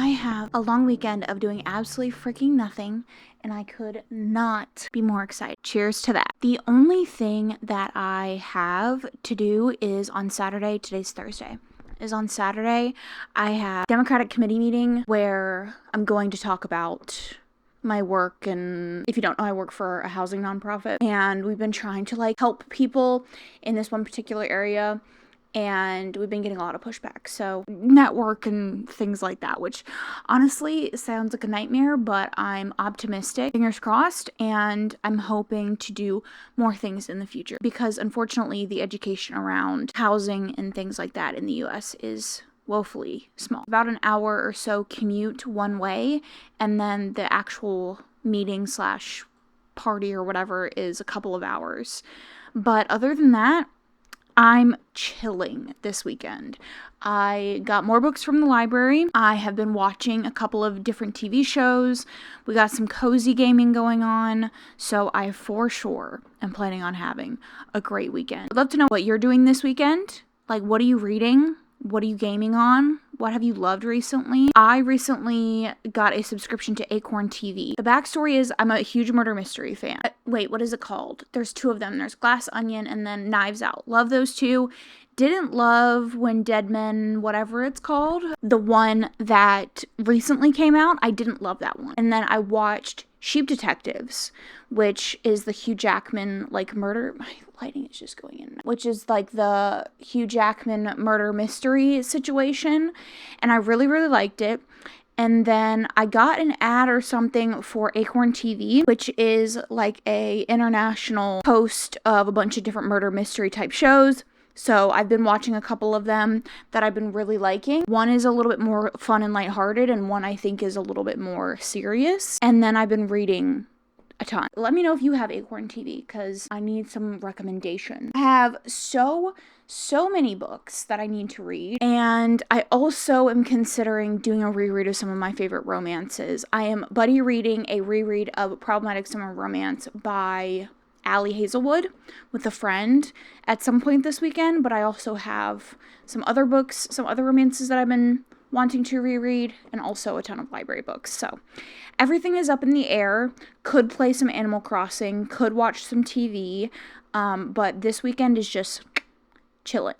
have a long weekend of doing absolutely freaking nothing, and I could not be more excited. Cheers to that. The only thing that I have to do is on Saturday, today's Thursday, on Saturday, I have a Democratic committee meeting where I'm going to talk about my work. And if you don't know, I work for a housing nonprofit, and we've been trying to help people in this one particular area, and we've been getting a lot of pushback. So network and things like that, which honestly sounds like a nightmare, but I'm optimistic, fingers crossed, and I'm hoping to do more things in the future, because unfortunately the education around housing and things like that in the US is woefully small. About an hour or so commute one way, and then the actual meeting / party or whatever is a couple of hours. But other than that, I'm chilling this weekend. I got more books from the library. I have been watching a couple of different TV shows. We got some cozy gaming going on. So I for sure am planning on having a great weekend. I'd love to know what you're doing this weekend. What are you reading? What are you gaming on? What have you loved recently? I recently got a subscription to Acorn TV. The backstory is I'm a huge murder mystery fan. Wait, what is it called? There's two of them. There's Glass Onion and then Knives Out. Love those two. Didn't love When Dead Men, whatever it's called. The one that recently came out, I didn't love that one. And then I watched Sheep Detectives, which is the Hugh Jackman murder. My lighting is just going in. Which is the Hugh Jackman murder mystery situation, and I really, really liked it. And then I got an ad or something for Acorn TV, which is a international host of a bunch of different murder mystery type shows. So I've been watching a couple of them that I've been really liking. One is a little bit more fun and lighthearted, and one I think is a little bit more serious. And then I've been reading a ton. Let me know if you have Acorn TV, because I need some recommendations. I have so many books that I need to read, and I also am considering doing a reread of some of my favorite romances. I am buddy reading a reread of Problematic Summer Romance by Allie Hazelwood with a friend at some point this weekend, but I also have some other books, some other romances that I've been wanting to reread, and also a ton of library books. So everything is up in the air. Could play some Animal Crossing, could watch some TV, but this weekend is just chilling.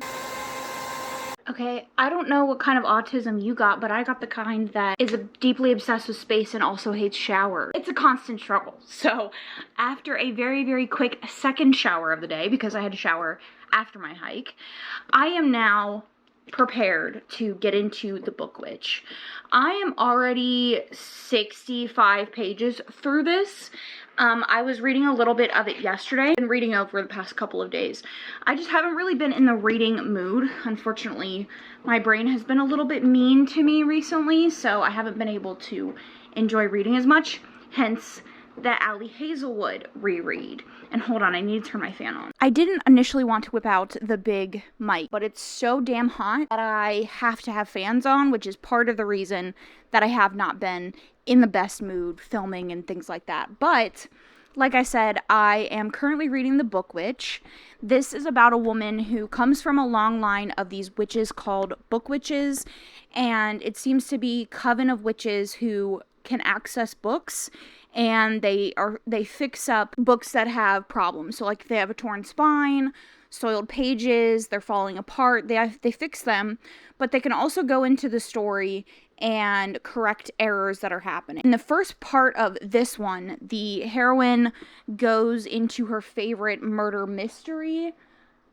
Okay, I don't know what kind of autism you got, but I got the kind that is deeply obsessed with space and also hates shower. It's a constant struggle. So after a very, very quick second shower of the day, because I had to shower after my hike, I am now prepared to get into the Book Witch. I am already 65 pages through this. I was reading a little bit of it yesterday. I've been reading over the past couple of days. I just haven't really been in the reading mood. Unfortunately, my brain has been a little bit mean to me recently, so I haven't been able to enjoy reading as much. Hence, the Allie Hazelwood reread. And hold on, I need to turn my fan on. I didn't initially want to whip out the big mic, but it's so damn hot that I have to have fans on, which is part of the reason that I have not been in the best mood filming and things like that. But like I said, I am currently reading The Book Witch. This is about a woman who comes from a long line of these witches called book witches, and it seems to be coven of witches who can access books, and they fix up books that have problems. So they have a torn spine, soiled pages, they're falling apart, they fix them, but they can also go into the story and correct errors that are happening. In the first part of this one, the heroine goes into her favorite murder mystery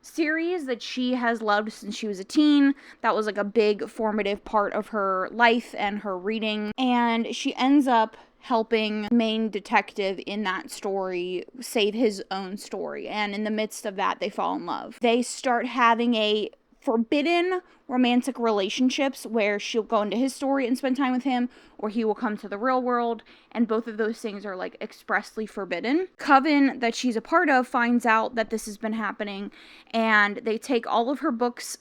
series that she has loved since she was a teen. That was a big formative part of her life and her reading, and she ends up helping the main detective in that story save his own story, and in the midst of that, they fall in love. They start having a forbidden romantic relationships where she'll go into his story and spend time with him, or he will come to the real world, and both of those things are expressly forbidden. Coven that she's a part of finds out that this has been happening, and they take all of her books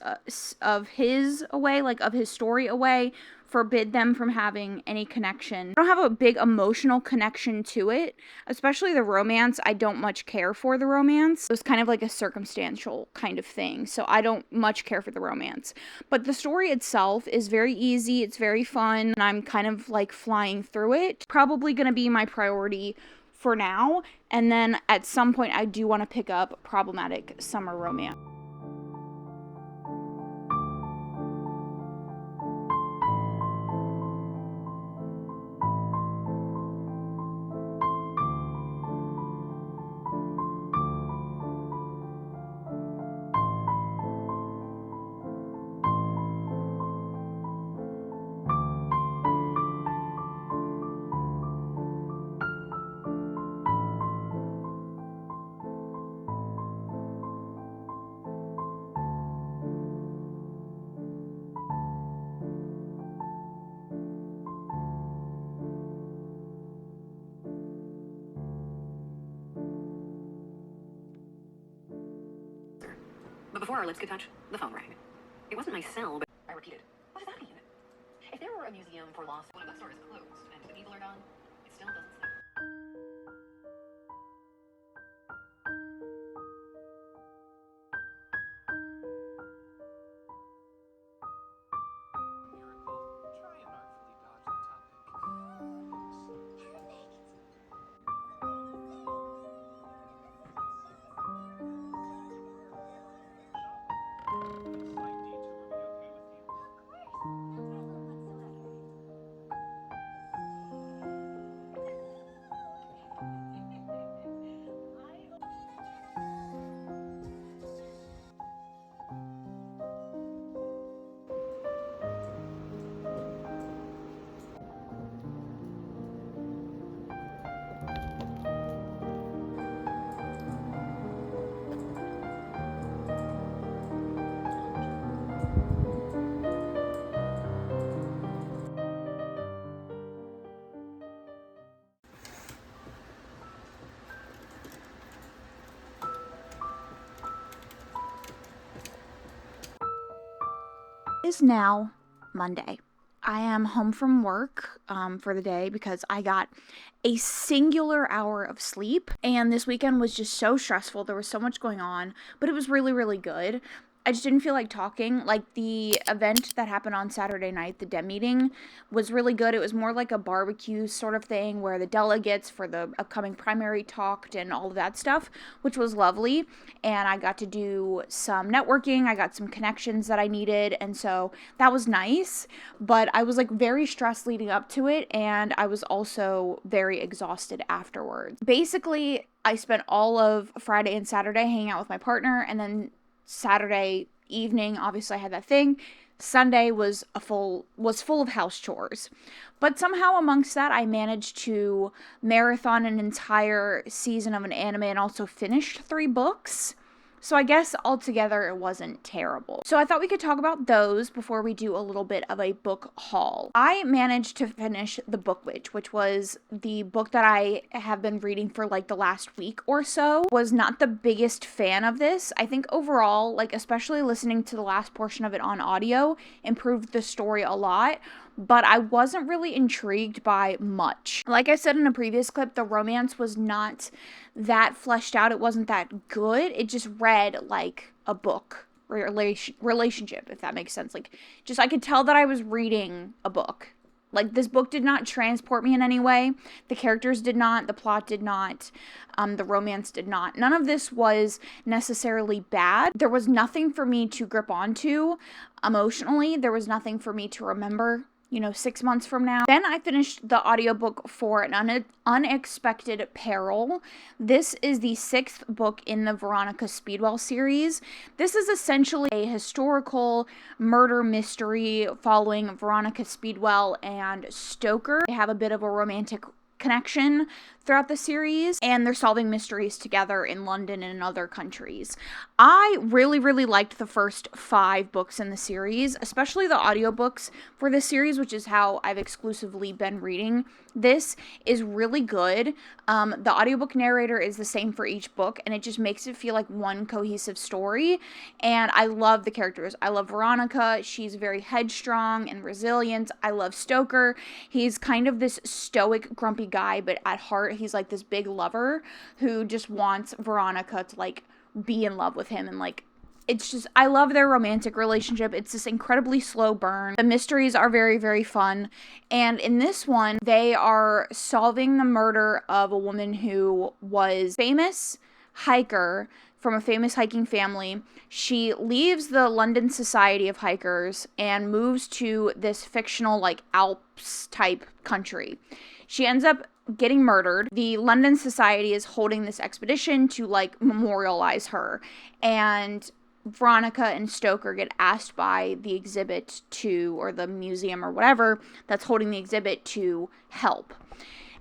of his away, of his story away, forbid them from having any connection. I don't have a big emotional connection to it, especially the romance. I don't much care for the romance. It was kind of like a circumstantial kind of thing, so I don't much care for the romance. But the story itself is very easy, it's very fun, and I'm kind of like flying through it. Probably gonna be my priority for now, and then at some point I do want to pick up problematic summer romance. But before our lips could touch, the phone rang. It wasn't my cell, but I repeated, what does that mean? If there were a museum for lost when a bookstore is closed and the people are gone, it still doesn't sleep. It is now Monday. I am home from work for the day because I got a singular hour of sleep, and this weekend was just so stressful. There was so much going on, but it was really, really good. I just didn't feel like talking. Like, the event that happened on Saturday night, the DEM meeting, was really good. It was more like a barbecue sort of thing where the delegates for the upcoming primary talked and all of that stuff, which was lovely. And I got to do some networking. I got some connections that I needed, and so that was nice. But I was like very stressed leading up to it, and I was also very exhausted afterwards. Basically, I spent all of Friday and Saturday hanging out with my partner, and then Saturday evening, obviously I had that thing. Sunday was full of house chores. But somehow amongst that, I managed to marathon an entire season of an anime and also finished 3 books. So I guess altogether it wasn't terrible. So I thought we could talk about those before we do a little bit of a book haul. I managed to finish The Book Witch, which was the book that I have been reading for like the last week or so. Was not the biggest fan of this. I think overall, like especially listening to the last portion of it on audio, improved the story a lot. But I wasn't really intrigued by much. Like I said in a previous clip, the romance was not that fleshed out. It wasn't that good. It just read like a book relationship, if that makes sense. Like, just I could tell that I was reading a book. Like, this book did not transport me in any way. The characters did not. The plot did not. The romance did not. None of this was necessarily bad. There was nothing for me to grip onto emotionally. There was nothing for me to remember 6 months from now. Then I finished the audiobook for An Unexpected Peril. This is the 6th book in the Veronica Speedwell series. This is essentially a historical murder mystery following Veronica Speedwell and Stoker. They have a bit of a romantic connection throughout the series, and they're solving mysteries together in London and in other countries. I really, really liked the first 5 books in the series, especially the audiobooks for this series, which is how I've exclusively been reading. This is really good. The audiobook narrator is the same for each book, and it just makes it feel like one cohesive story, and I love the characters. I love Veronica. She's very headstrong and resilient. I love Stoker. He's kind of this stoic, grumpy guy, but at heart, he's like this big lover who just wants Veronica to like be in love with him, and like it's just, I love their romantic relationship. It's this incredibly slow burn. The mysteries are very, very fun. And in this one, they are solving the murder of a woman who was famous hiker from a famous hiking family. She leaves the London Society of Hikers and moves to this fictional like Alps type country. She ends up getting murdered. The London Society is holding this expedition to like memorialize her, and Veronica and Stoker get asked by the exhibit to, or the museum or whatever that's holding the exhibit, to help.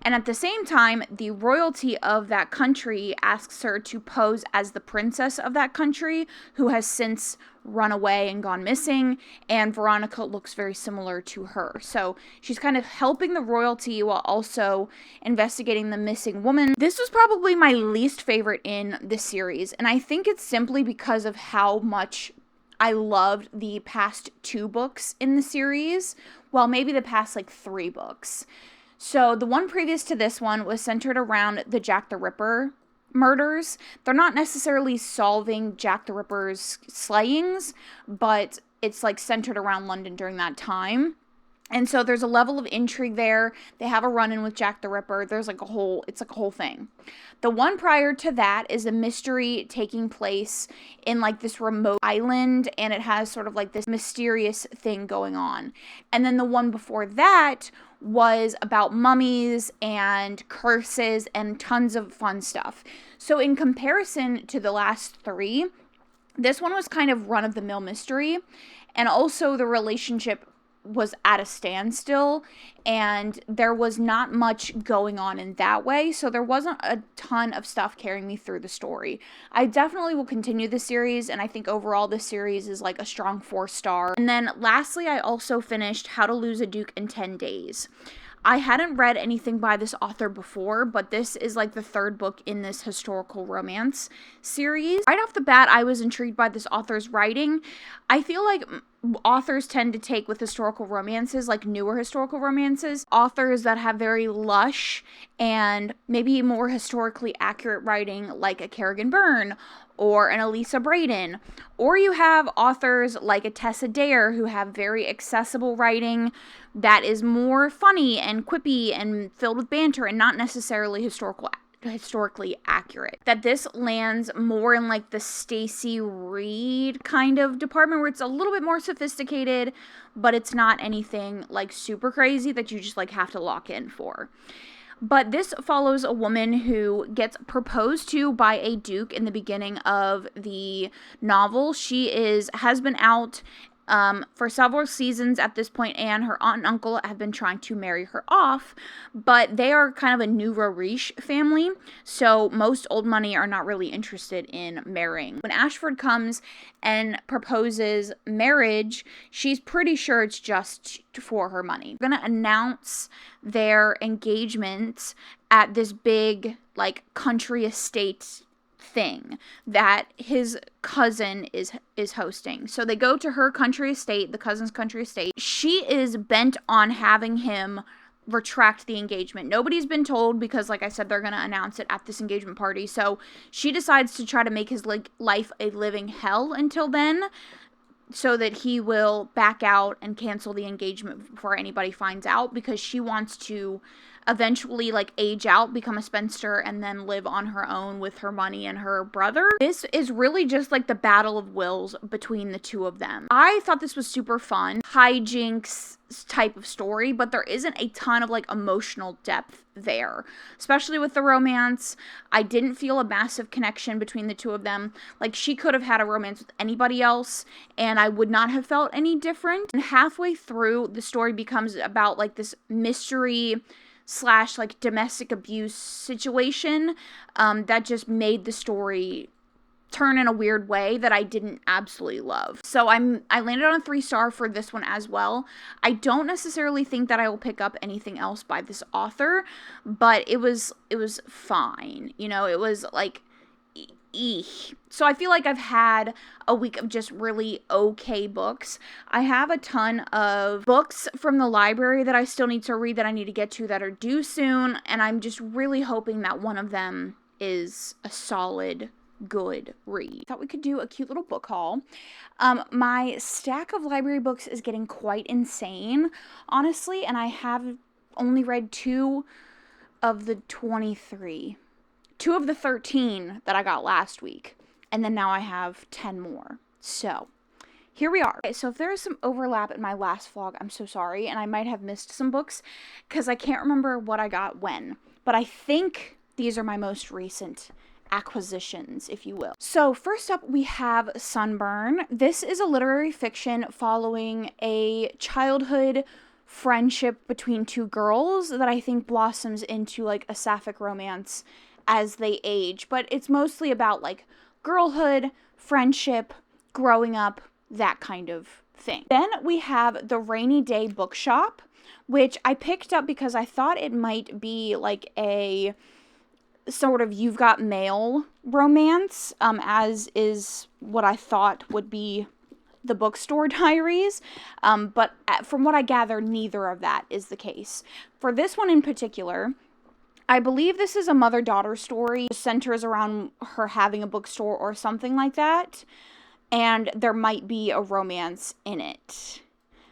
And at the same time, the royalty of that country asks her to pose as the princess of that country, who has since run away and gone missing, and Veronica looks very similar to her. So she's kind of helping the royalty while also investigating the missing woman. This was probably my least favorite in the series, and I think it's simply because of how much I loved the past 2 books in the series. Well, maybe the past like 3 books. So the one previous to this one was centered around the Jack the Ripper murders. They're not necessarily solving Jack the Ripper's slayings, but it's like centered around London during that time. And so there's a level of intrigue there. They have a run-in with Jack the Ripper. There's like it's like a whole thing. The one prior to that is a mystery taking place in like this remote island, and it has sort of like this mysterious thing going on. And then the one before that was about mummies and curses and tons of fun stuff. So in comparison to the last 3, this one was kind of run-of-the-mill mystery, and also the relationship was at a standstill, and there was not much going on in that way, so there wasn't a ton of stuff carrying me through the story. I definitely will continue the series, and I think overall this series is like a strong 4-star. And then lastly, I also finished How to Lose a Duke in 10 Days. I hadn't read anything by this author before, but this is like the 3rd book in this historical romance series. Right off the bat, I was intrigued by this author's writing. I feel like authors tend to take with historical romances, like newer historical romances, authors that have very lush and maybe more historically accurate writing, like a Kerrigan Byrne or an Elisa Braden, or you have authors like a Tessa Dare who have very accessible writing that is more funny and quippy and filled with banter and not necessarily historically accurate. That this lands more in like the Stacey Reid kind of department, where it's a little bit more sophisticated, but it's not anything like super crazy that you just like have to lock in for. But this follows a woman who gets proposed to by a duke in the beginning of the novel. She has been out for several seasons at this point, and her aunt and uncle have been trying to marry her off, but they are kind of a nouveau riche family, so most old money are not really interested in marrying. When Ashford comes and proposes marriage, she's pretty sure it's just for her money. They're gonna announce their engagement at this big like country estate thing that his cousin is hosting. So they go to her country estate, the cousin's country estate. She is bent on having him retract the engagement. Nobody's been told because, like I said, they're going to announce it at this engagement party. So she decides to try to make his life a living hell until then, so that he will back out and cancel the engagement before anybody finds out, because she wants to eventually like age out, become a spinster, and then live on her own with her money and her brother. This is really just like the battle of wills between the two of them. I thought this was super fun, hijinks type of story, but there isn't a ton of like emotional depth there, especially with the romance. I didn't feel a massive connection between the two of them. Like, she could have had a romance with anybody else and I would not have felt any different. And halfway through, the story becomes about like this mystery slash like domestic abuse situation that just made the story turn in a weird way that I didn't absolutely love. So I landed on a 3-star for this one as well. I don't necessarily think that I will pick up anything else by this author, but it was fine. You know, it was like eek. So I feel like I've had a week of just really okay books. I have a ton of books from the library that I still need to read, that I need to get to, that are due soon, and I'm just really hoping that one of them is a solid, good read. Thought we could do a cute little book haul. My stack of library books is getting quite insane, honestly, and I have only read 2 of the 23. 2 of the 13 that I got last week, and then now I have 10 more. So here we are. Okay, so if there is some overlap in my last vlog, I'm so sorry, and I might have missed some books because I can't remember what I got when, but I think these are my most recent acquisitions, if you will. So first up, we have Sunburn. This is a literary fiction following a childhood friendship between 2 girls that I think blossoms into like a sapphic romance as they age, but it's mostly about like girlhood, friendship, growing up, that kind of thing. Then we have The Rainy Day Bookshop, which I picked up because I thought it might be like a sort of You've Got Mail romance, as is what I thought would be the Bookstore Diaries, but from what I gather, neither of that is the case. For this one in particular, I believe this is a mother-daughter story. It centers around her having a bookstore or something like that, and there might be a romance in it.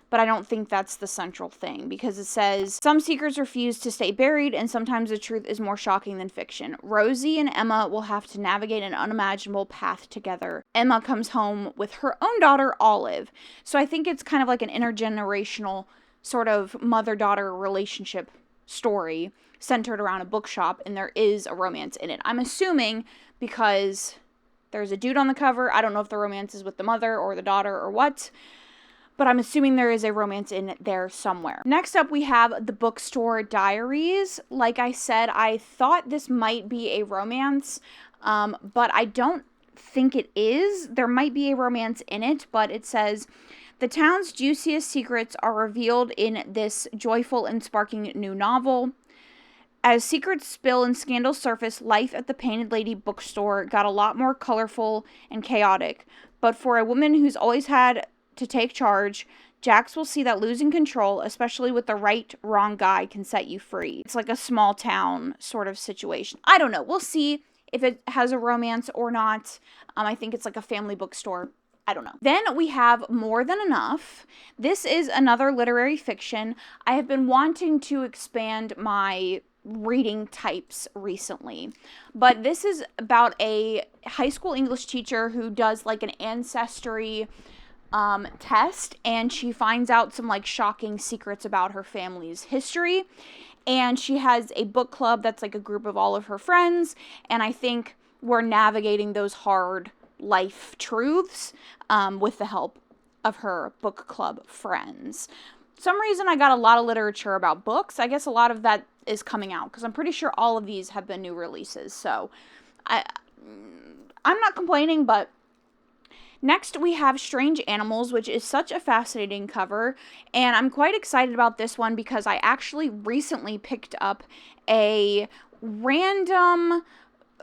But I don't think that's the central thing, because it says, some secrets refuse to stay buried, and sometimes the truth is more shocking than fiction. Rosie and Emma will have to navigate an unimaginable path together. Emma comes home with her own daughter, Olive. So I think it's kind of like an intergenerational sort of mother-daughter relationship story centered around a bookshop, and there is a romance in it. I'm assuming because there's a dude on the cover. I don't know if the romance is with the mother or the daughter or what, but I'm assuming there is a romance in there somewhere. Next up, we have The Bookstore Diaries. Like I said, I thought this might be a romance, but I don't think it is. There might be a romance in it, but it says, the town's juiciest secrets are revealed in this joyful and sparking new novel. As secrets spill and scandals surface, life at the Painted Lady bookstore got a lot more colorful and chaotic. But for a woman who's always had to take charge, Jax will see that losing control, especially with the wrong guy, can set you free. It's like a small town sort of situation. I don't know. We'll see if it has a romance or not. I think it's like a family bookstore. I don't know. Then we have More Than Enough. This is another literary fiction. I have been wanting to expand my reading types recently, but this is about a high school English teacher who does like an ancestry test, and she finds out some like shocking secrets about her family's history, and she has a book club that's like a group of all of her friends, and I think we're navigating those hard life truths with the help of her book club friends. Some reason I got a lot of literature about books. I guess a lot of that is coming out, because I'm pretty sure all of these have been new releases, so I'm not complaining. But next we have Strange Animals, which is such a fascinating cover, and I'm quite excited about this one because I actually recently picked up a random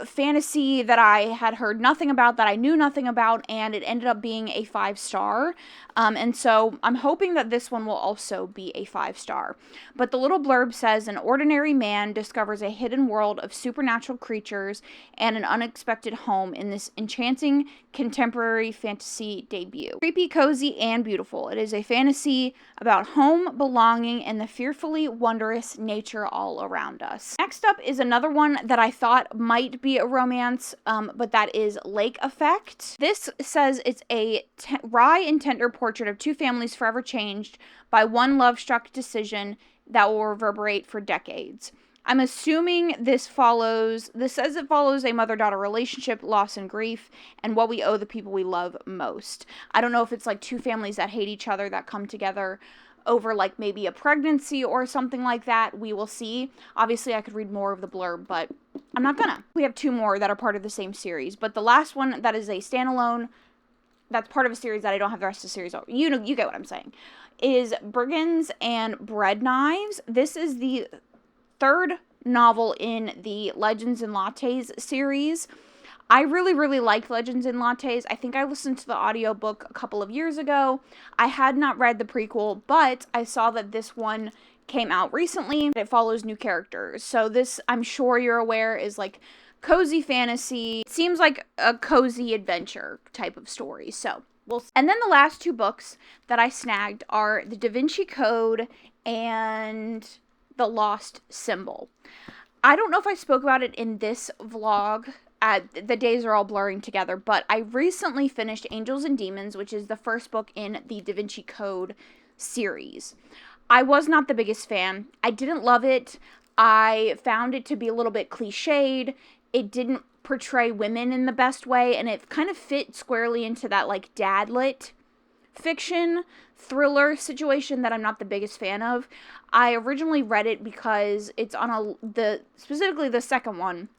fantasy that I had heard nothing about, that I knew nothing about, and it ended up being a 5-star. And so I'm hoping that this one will also be a 5-star. But the little blurb says, an ordinary man discovers a hidden world of supernatural creatures and an unexpected home in this enchanting contemporary fantasy debut. Creepy, cozy, and beautiful. It is a fantasy about home, belonging, and the fearfully wondrous nature all around us. Next up is another one that I thought might be a romance, but that is Lake Effect. This says it's a wry and tender portrait of 2 families forever changed by one love-struck decision that will reverberate for decades. I'm assuming this says it follows a mother-daughter relationship, loss and grief, and what we owe the people we love most. I don't know if it's like 2 families that hate each other that come together, over like maybe a pregnancy or something like that. We will see. Obviously, I could read more of the blurb, but I'm not gonna. We have 2 more that are part of the same series, but the last one that is a standalone, that's part of a series that I don't have the rest of the series over. You know, you get what I'm saying. Is Brigands and Bread Knives. This is the 3rd novel in the Legends and Lattes series. I really, really liked Legends and Lattes. I think I listened to the audiobook a couple of years ago. I had not read the prequel, but I saw that this one came out recently. It follows new characters. So this, I'm sure you're aware, is like cozy fantasy. It seems like a cozy adventure type of story. So and then the last 2 books that I snagged are The Da Vinci Code and The Lost Symbol. I don't know if I spoke about it in this vlog. The days are all blurring together, but I recently finished Angels and Demons, which is the first book in the Da Vinci Code series. I was not the biggest fan. I didn't love it. I found it to be a little bit cliched. It didn't portray women in the best way, and it kind of fit squarely into that like dad-lit fiction thriller situation that I'm not the biggest fan of. I originally read it because it's on specifically the second one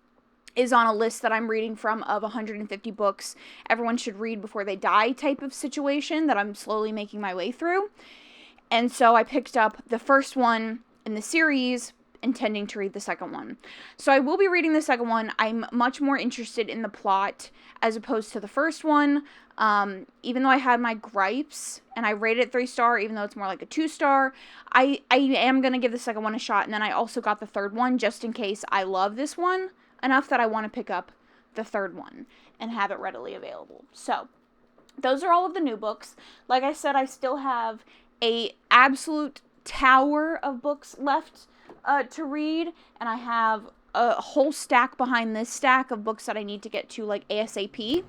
is on a list that I'm reading from of 150 books everyone should read before they die type of situation that I'm slowly making my way through. And so I picked up the first one in the series, intending to read the second one. So I will be reading the second one. I'm much more interested in the plot as opposed to the first one. Even though I had my gripes and I rated it 3-star, even though it's more like a 2-star, I am going to give the second one a shot. And then I also got the third one just in case I love this one enough that I want to pick up the third one and have it readily available. So those are all of the new books. Like I said, I still have a absolute tower of books left to read, and I have a whole stack behind this stack of books that I need to get to like ASAP.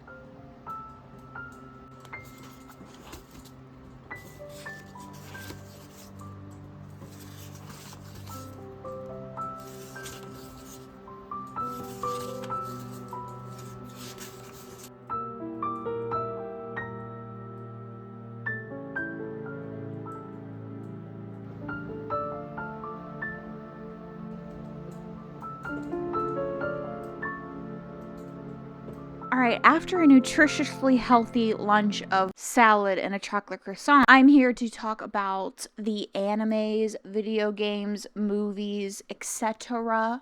Alright, after a nutritiously healthy lunch of salad and a chocolate croissant, I'm here to talk about the animes, video games, movies, etc.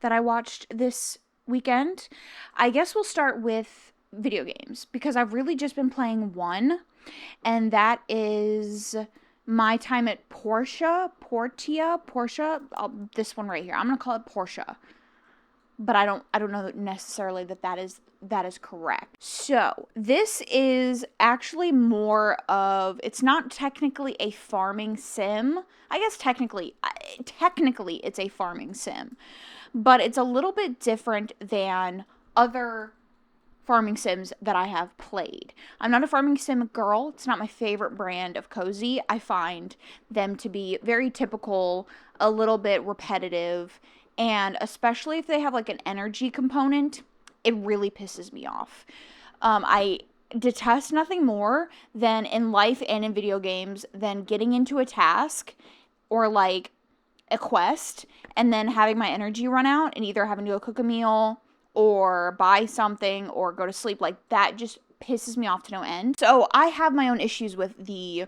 that I watched this weekend. I guess we'll start with video games, because I've really just been playing one, and that is My Time at Portia, this one right here. I'm going to call it Portia. But I don't know necessarily that is correct. So this is actually more of, it's not technically a farming sim. I guess technically it's a farming sim, but it's a little bit different than other farming sims that I have played. I'm not a farming sim girl. It's not my favorite brand of cozy. I find them to be very typical, a little bit repetitive, and especially if they have like an energy component, it really pisses me off. I detest nothing more than in life and in video games than getting into a task or like a quest and then having my energy run out and either having to go cook a meal or buy something or go to sleep. Like, that just pisses me off to no end. So I have my own issues with the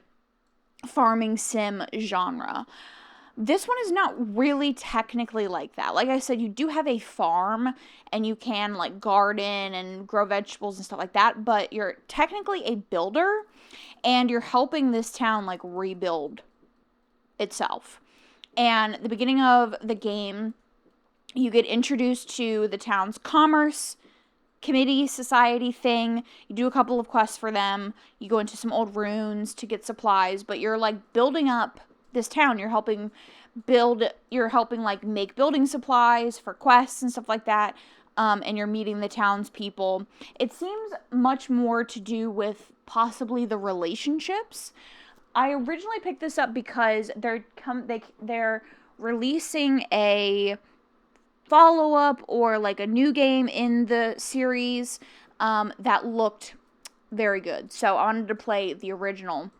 farming sim genre. This one is not really technically like that. Like I said, you do have a farm and you can like garden and grow vegetables and stuff like that, but you're technically a builder and you're helping this town like rebuild itself. And at the beginning of the game, you get introduced to the town's commerce committee society thing. You do a couple of quests for them. You go into some old ruins to get supplies, but you're like building up this town. You're helping like make building supplies for quests and stuff like that. And you're meeting the townspeople. It seems much more to do with possibly the relationships. I originally picked this up because they're releasing a follow-up or like a new game in the series that looked very good. So I wanted to play the original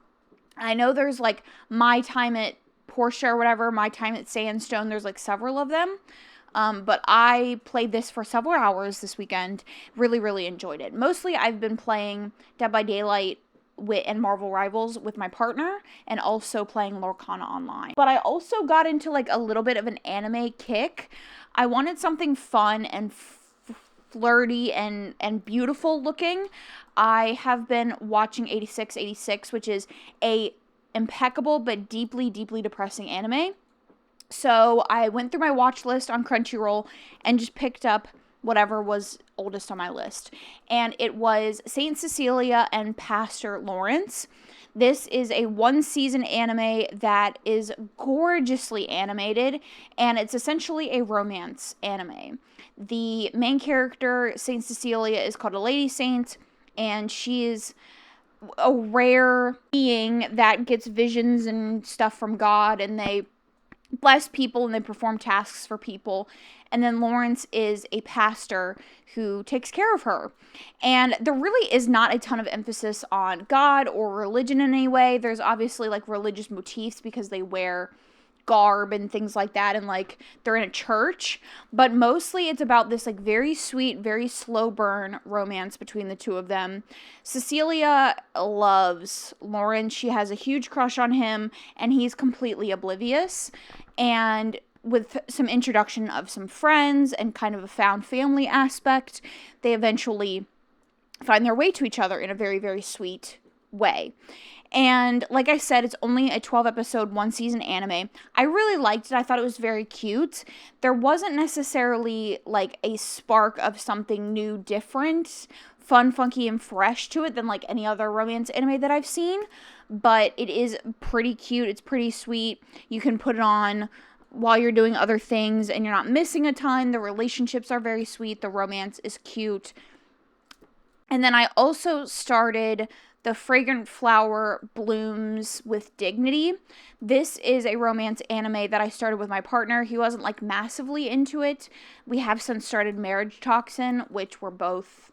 I know there's like My Time at Portia or whatever, My Time at Sandstone. There's like several of them. But I played this for several hours this weekend. Really, really enjoyed it. Mostly I've been playing Dead by Daylight and Marvel Rivals with my partner, and also playing Lorcana Online. But I also got into like a little bit of an anime kick. I wanted something fun and flirty and beautiful looking. I have been watching 8686, which is a impeccable but deeply, deeply depressing anime. So I went through my watch list on Crunchyroll and just picked up whatever was oldest on my list. And it was Saint Cecilia and Pastor Lawrence. This is a 1-season anime that is gorgeously animated, and it's essentially a romance anime. The main character, Saint Cecilia, is called a lady saint, and she is a rare being that gets visions and stuff from God, and they bless people and they perform tasks for people. And then Lawrence is a pastor who takes care of her. And there really is not a ton of emphasis on God or religion in any way. There's obviously like religious motifs because they wear garb and things like that, and like they're in a church, but mostly it's about this like very sweet, very slow burn romance between the two of them. Cecilia loves Lawrence. She has a huge crush on him, and he's completely oblivious. And with some introduction of some friends and kind of a found family aspect, they eventually find their way to each other in a very, very sweet way. And like I said, it's only a 12-episode, 1-season anime. I really liked it. I thought it was very cute. There wasn't necessarily like a spark of something new, different, fun, funky, and fresh to it than like any other romance anime that I've seen. But it is pretty cute. It's pretty sweet. You can put it on while you're doing other things and you're not missing a ton. The relationships are very sweet. The romance is cute. And then I also started The Fragrant Flower Blooms with Dignity. This is a romance anime that I started with my partner. He wasn't like massively into it. We have since started marriage talks in, which we're both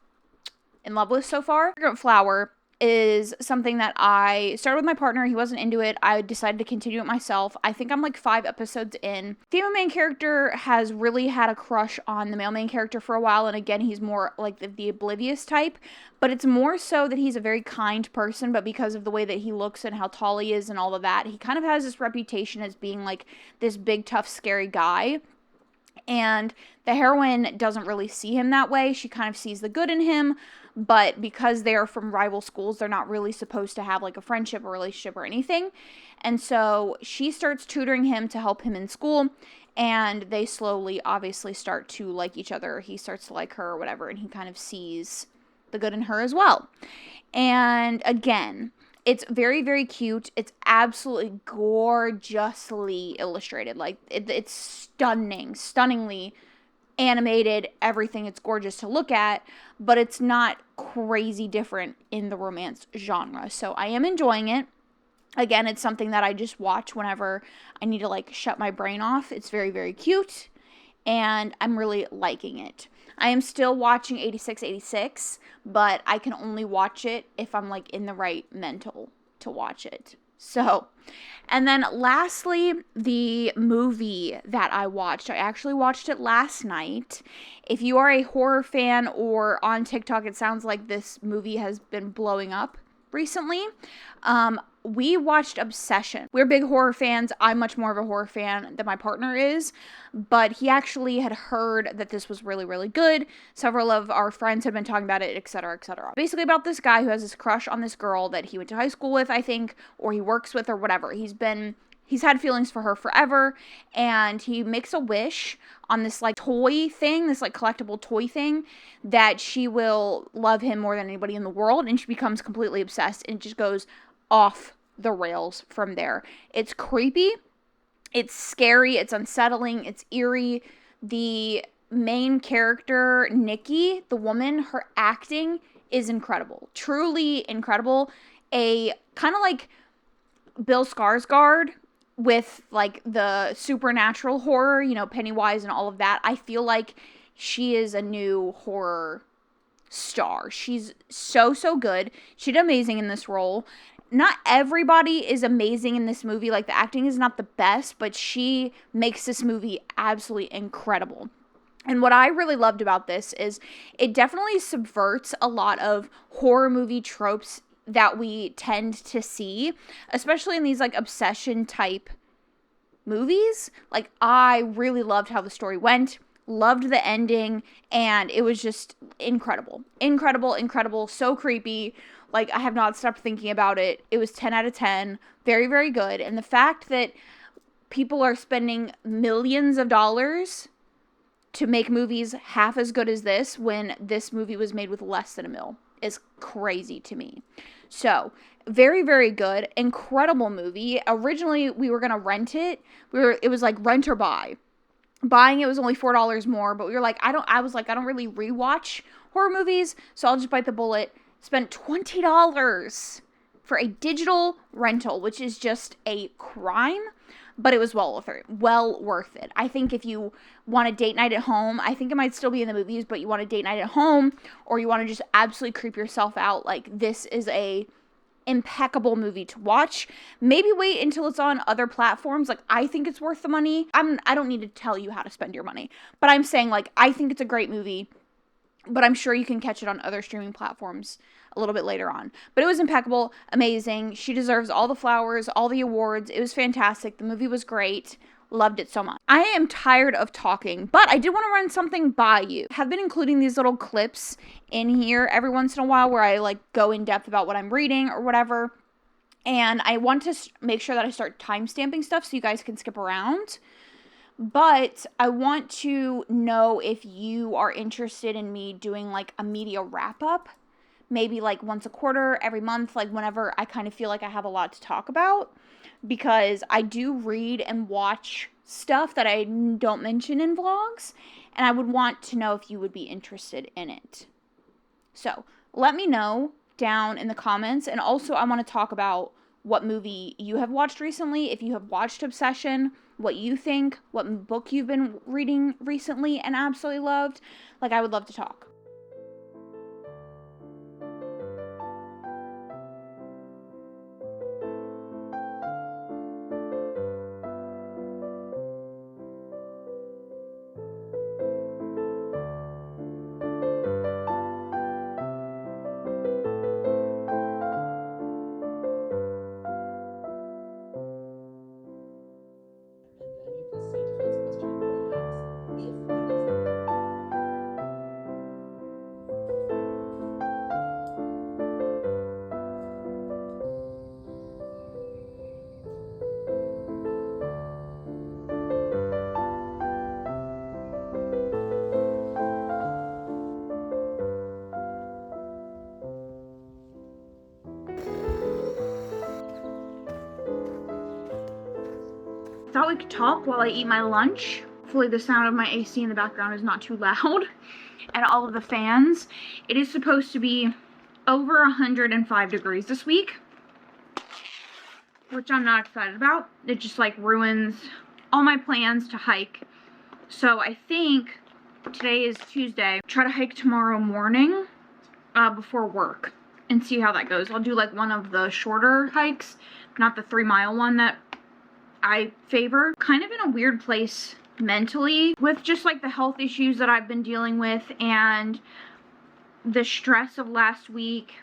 in love with so far. Fragrant Flower is something that I started with my partner. He wasn't into it. I decided to continue it myself. I think I'm like 5 episodes in. Female main character has really had a crush on the male main character for a while, and again, he's more like the oblivious type, but it's more so that he's a very kind person, but because of the way that he looks and how tall he is and all of that, he kind of has this reputation as being like this big, tough, scary guy. And the heroine doesn't really see him that way. She kind of sees the good in him, but because they are from rival schools, they're not really supposed to have like a friendship or relationship or anything. And so she starts tutoring him to help him in school, and they slowly obviously start to like each other. He starts to like her or whatever, and he kind of sees the good in her as well. And again, it's very, very cute. It's absolutely gorgeously illustrated. Like, it's stunningly animated, everything. It's gorgeous to look at, but it's not crazy different in the romance genre. So I am enjoying it. Again, it's something that I just watch whenever I need to like shut my brain off. It's very, very cute, and I'm really liking it. I am still watching 8686, but I can only watch it if I'm like in the right mental to watch it. So, and then lastly, the movie that I watched. I actually watched it last night. If you are a horror fan or on TikTok, it sounds like this movie has been blowing up recently. We watched Obsession. We're big horror fans. I'm much more of a horror fan than my partner is, but he actually had heard that this was really, really good. Several of our friends had been talking about it, etc., etc. Basically about this guy who has this crush on this girl that he went to high school with, I think, or he works with or whatever. He's had feelings for her forever, and he makes a wish on this like toy thing, this like collectible toy thing, that she will love him more than anybody in the world, and she becomes completely obsessed, and it just goes off the rails from there. It's creepy, it's scary, it's unsettling, it's eerie. The main character, Nikki, the woman, her acting is incredible, truly incredible. A kind of like Bill Skarsgård with like the supernatural horror, you know, Pennywise and all of that. I feel like she is a new horror star. She's so good. She did amazing in this role. not everybody is amazing in this movie. Like, the acting is not the best, but she makes this movie absolutely incredible. And what I really loved about this is it definitely subverts a lot of horror movie tropes that we tend to see, especially in these like obsession type movies. Like, I really loved how the story went, loved the ending, and it was just incredible. Incredible, incredible, so creepy. Like, I have not stopped thinking about it. It was 10 out of 10. Very, very good. And the fact that people are spending millions of dollars to make movies half as good as this when this movie was made with less than $1 million is crazy to me. So, very, very good. Incredible movie. Originally, we were going to rent it. It was like rent or buy. Buying it was only $4 more, but we were like, I don't really rewatch horror movies, so I'll just bite the bullet. Spent $20 for a digital rental, which is just a crime, but it was well worth it. I think if you want a date night at home, I think it might still be in the movies, but you want a date night at home, or you want to just absolutely creep yourself out, like, this is a impeccable movie to watch. Maybe wait until it's on other platforms. Like, I think it's worth the money. I don't need to tell you how to spend your money, but I'm saying, like, I think it's a great movie, but I'm sure you can catch it on other streaming platforms a little bit later on. But it was impeccable, amazing. She deserves all the flowers, all the awards. It was fantastic. The movie was great. Loved it so much. I am tired of talking, but I did want to run something by you. I have been including these little clips in here every once in a while where I like go in depth about what I'm reading or whatever. And I want to make sure that I start timestamping stuff so you guys can skip around. But I want to know if you are interested in me doing like a media wrap up, maybe like once a quarter, every month, like whenever I kind of feel like I have a lot to talk about, because I do read and watch stuff that I don't mention in vlogs, and I would want to know if you would be interested in it. So let me know down in the comments, and also I want to talk about what movie you have watched recently, if you have watched Obsession, what you think, what book you've been reading recently and absolutely loved. Like, I would love to talk. Thought we could talk while I eat my lunch. Hopefully the sound of my AC in the background is not too loud, and all of the fans. It is supposed to be over 105 degrees this week, which I'm not excited about. It just like ruins all my plans to hike. So I think today is Tuesday. Try to hike tomorrow morning before work and see how that goes. I'll do like one of the shorter hikes, not the 3-mile one that I favor. Kind of in a weird place mentally with just like the health issues that I've been dealing with and the stress of last week.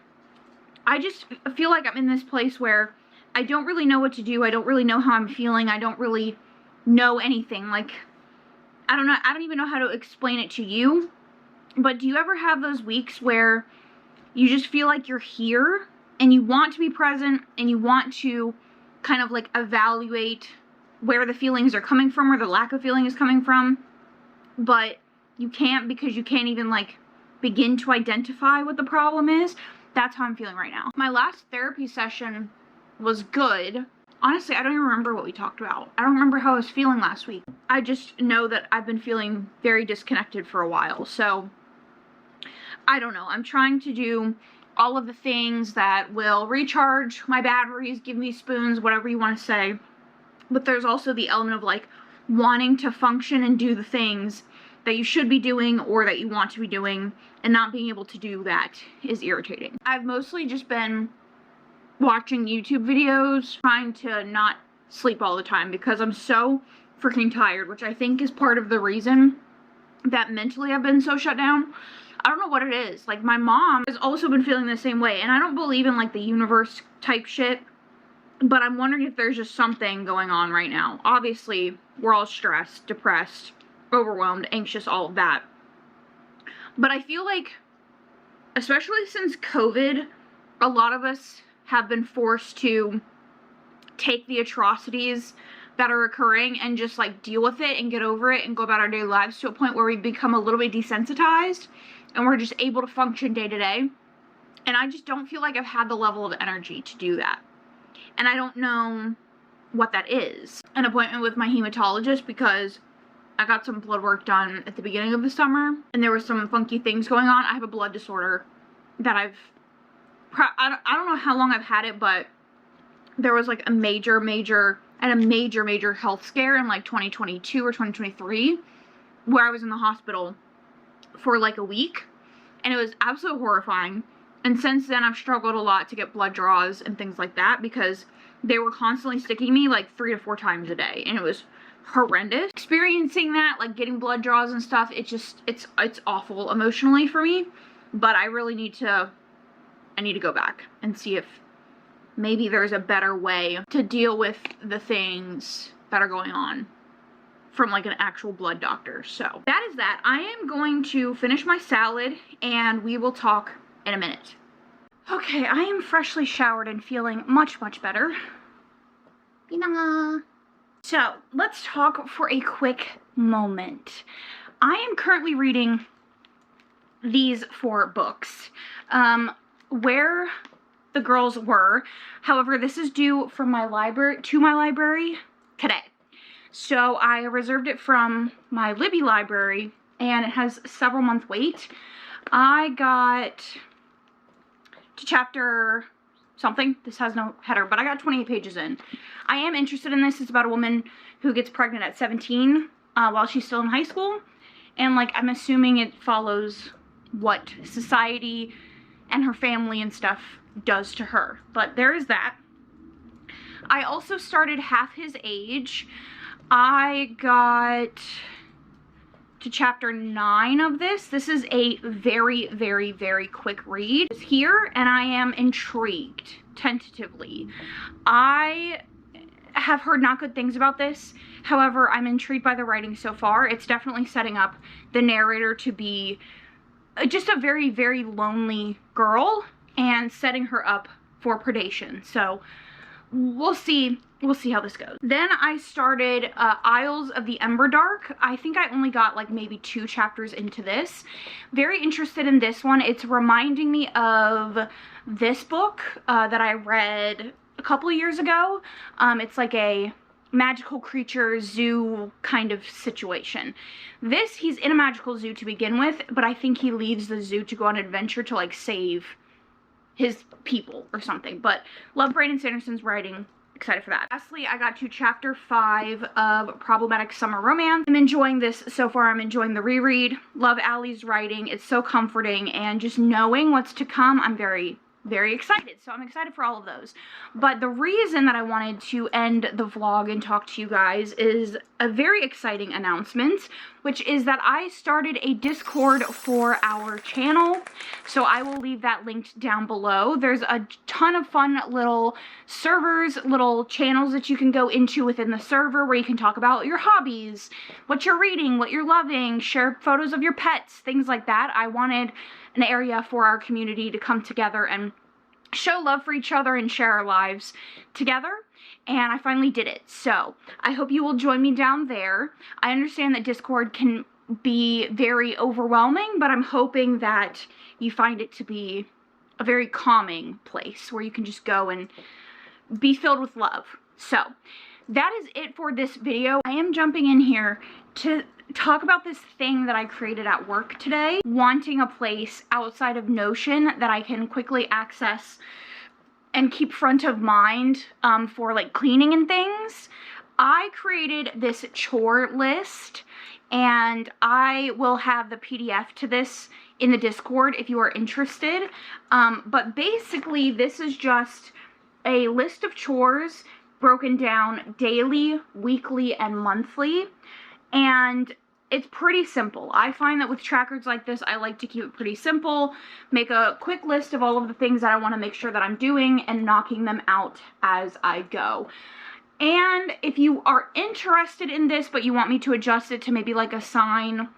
I just feel like I'm in this place where I don't really know what to do. I don't really know how I'm feeling. I don't really know anything. Like, I don't know. I don't even know how to explain it to you. But do you ever have those weeks where you just feel like you're here and you want to be present and you want to kind of like evaluate where the feelings are coming from or the lack of feeling is coming from, but you can't because you can't even like begin to identify what the problem is? That's how I'm feeling right now. My last therapy session was good. Honestly, I don't even remember what we talked about. I don't remember how I was feeling last week. I just know that I've been feeling very disconnected for a while. So I don't know. I'm trying to do all of the things that will recharge my batteries, give me spoons, whatever you want to say. But there's also the element of like wanting to function and do the things that you should be doing or that you want to be doing, and not being able to do that is irritating. I've mostly just been watching YouTube videos, trying to not sleep all the time because I'm so freaking tired, which I think is part of the reason that mentally I've been so shut down. I don't know what it is. Like, my mom has also been feeling the same way, and I don't believe in, like, the universe type shit, but I'm wondering if there's just something going on right now. Obviously, we're all stressed, depressed, overwhelmed, anxious, all of that. But I feel like, especially since COVID, a lot of us have been forced to take the atrocities that are occurring and just, like, deal with it and get over it and go about our daily lives to a point where we become a little bit desensitized and we're just able to function day to day. And I just don't feel like I've had the level of energy to do that. And I don't know what that is. An appointment with my hematologist because I got some blood work done at the beginning of the summer and there were some funky things going on. I have a blood disorder that I don't know how long I've had it, but there was, like, a major health scare in, like, 2022 or 2023 where I was in the hospital for, like, a week, and it was absolutely horrifying. And since then I've struggled a lot to get blood draws and things like that because they were constantly sticking me like 3 to 4 times a day, and it was horrendous. Experiencing that, like getting blood draws and stuff, it's awful emotionally for me. But I really need to go back and see if maybe there's a better way to deal with the things that are going on from, like, an actual blood doctor. So that is that. I am going to finish my salad and we will talk in a minute. Okay, I am freshly showered and feeling much, much better. So let's talk for a quick moment. I am currently reading these 4 books. Where the Girls Were. However, this is due from my library today. So I reserved it from my Libby library and it has several month wait. I got to chapter something. This has no header, but I got 28 pages in. I am interested in this. It's about a woman who gets pregnant at 17 while she's still in high school. And, like, I'm assuming it follows what society and her family and stuff does to her. But there is that. I also started Half His Age. I got to chapter 9 of this. This is a very, very, very quick read. It's here, and I am intrigued, tentatively. I have heard not good things about this. However, I'm intrigued by the writing so far. It's definitely setting up the narrator to be just a very, very lonely girl and setting her up for predation. So we'll see how this goes. Then I started Isles of the Emberdark. I think I only got like maybe 2 chapters into this. Very interested in this one. It's reminding me of this book that I read a couple of years ago. It's like a magical creature zoo kind of situation. This, he's in a magical zoo to begin with, but I think he leaves the zoo to go on an adventure to, like, save his people or something. But love Brandon Sanderson's writing. Excited for that. Lastly, I got to chapter 5 of Problematic Summer Romance. I'm enjoying this so far. I'm enjoying the reread. Love Allie's writing. It's so comforting, and just knowing what's to come, I'm very, very excited. So I'm excited for all of those. But the reason that I wanted to end the vlog and talk to you guys is a very exciting announcement, which is that I started a Discord for our channel. So I will leave that linked down below. There's a ton of fun little servers, little channels that you can go into within the server where you can talk about your hobbies, what you're reading, what you're loving, share photos of your pets, things like that. I wanted an area for our community to come together and show love for each other and share our lives together, and I finally did it. So I hope you will join me down there. I understand that Discord can be very overwhelming, but I'm hoping that you find it to be a very calming place where you can just go and be filled with love. So that is it for this video. I am jumping in here to talk about this thing that I created at work today, wanting a place outside of Notion that I can quickly access and keep front of mind for like cleaning and things. I created this chore list, and I will have the PDF to this in the Discord if you are interested. But basically this is just a list of chores broken down daily, weekly, and monthly, and it's pretty simple. I find that with trackers like this, I like to keep it pretty simple, make a quick list of all of the things that I want to make sure that I'm doing and knocking them out as I go. And if you are interested in this, but you want me to adjust it to maybe like assign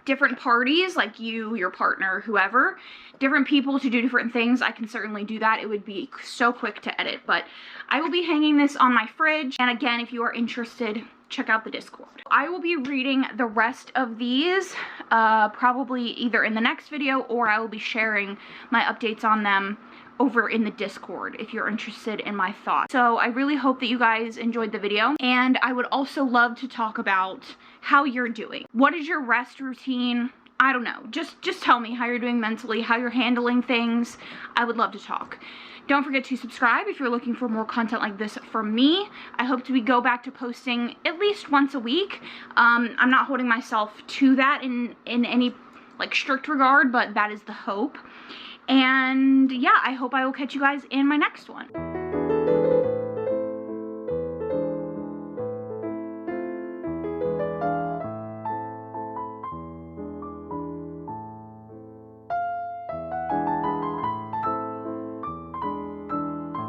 different parties, like you, your partner, whoever, different people to do different things, I can certainly do that. It would be so quick to edit, but I will be hanging this on my fridge. And again, if you are interested, check out the Discord. I will be reading the rest of these probably either in the next video, or I will be sharing my updates on them over in the Discord if you're interested in my thoughts. So I really hope that you guys enjoyed the video, and I would also love to talk about how you're doing. What is your rest routine? I don't know, just tell me how you're doing mentally, how you're handling things. I would love to talk. Don't forget to subscribe if you're looking for more content like this from me. I hope to go back to posting at least once a week. I'm not holding myself to that in any like strict regard, but that is the hope. And yeah, I hope I will catch you guys in my next one.